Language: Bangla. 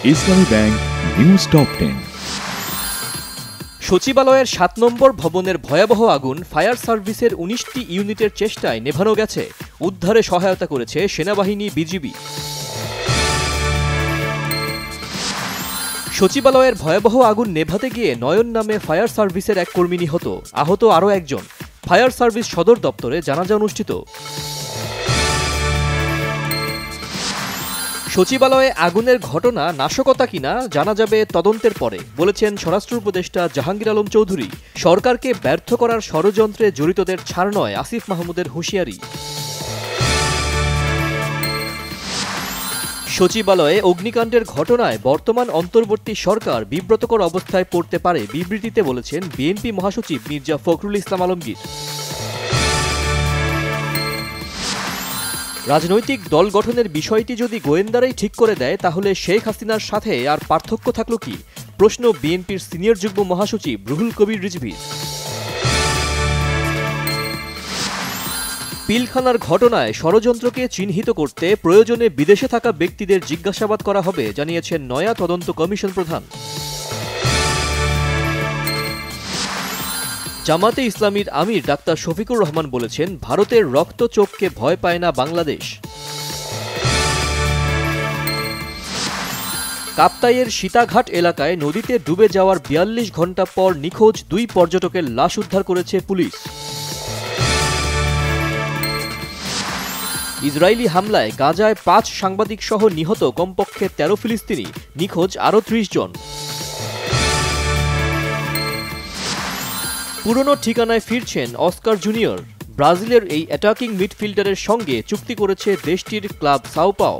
ইসলামী ব্যাংক নিউজ টপ 10। সচিবালয়ের ৭ নম্বর ভবনের ভয়াবহ আগুন ফায়ার সার্ভিসের ১৯টি ইউনিটের চেষ্টায় নেভানো গেছে। উদ্ধারে সহায়তা করেছে সেনাবাহিনী, বিজিবি। সচিবালয়ের ভয়াবহ আগুন নেভাতে গিয়ে নয়ন নামে ফায়ার সার্ভিসের এক কর্মী নিহত, আহত আরও একজন। ফায়ার সার্ভিস সদর দপ্তরে জানাজা অনুষ্ঠিত। সচিবালয়ে আগুনের ঘটনা নাশকতা কিনা জানা যাবে তদন্তের পরে, বলেছেন স্বরাষ্ট্র উপদেষ্টা জাহাঙ্গীর আলম চৌধুরী। সরকারকে ব্যর্থ করার ষড়যন্ত্রে জড়িতদের ছাড় নয় আসিফ মাহমুদের হুঁশিয়ারি। সচিবালয়ে অগ্নিকাণ্ডের ঘটনায় বর্তমান অন্তর্বর্তী সরকার বিব্রতকর অবস্থায় পড়তে পারে, বিবৃতিতে বলেছেন বিএনপি মহাসচিব মির্জা ফখরুল ইসলাম আলমগীর। রাজনৈতিক দল গঠনের বিষয়টি যদি গোয়েন্দারাই ঠিক করে দেয়, তাহলে শেখ হাসিনার সাথে আর পার্থক্য থাকল কি? প্রশ্ন বিএনপির সিনিয়র যুগ্ম মহাসচিব রুহুল কবির রিজভীর। পিলখানার ঘটনায় ষড়যন্ত্রকে চিহ্নিত করতে প্রয়োজনে বিদেশে থাকা ব্যক্তিদের জিজ্ঞাসাবাদ করা হবে, জানিয়েছেন নয়া তদন্ত কমিশন প্রধান। জামাতে ইসলামীর আমির ডাক্তার শফিকুর রহমান বলেছেন, ভারতের রক্ত চোখকে ভয় পায় না বাংলাদেশ। কাপ্তাইয়ের সীতাঘাট এলাকায় নদীতে ডুবে যাওয়ার ৪২ ঘণ্টা পর নিখোঁজ ২ পর্যটকের লাশ উদ্ধার করেছে পুলিশ। ইসরায়েলি হামলায় গাজায় ৫ সাংবাদিক সহ নিহত কমপক্ষে ১৩ ফিলিস্তিনি, নিখোঁজ আরও ৩০ জন। পুরনো ঠিকানায় ফিরছেন অস্কার জুনিয়র। ব্রাজিলের এই অ্যাটাকিং মিডফিল্ডারের সঙ্গে চুক্তি করেছে দেশটির ক্লাব সাও পাও।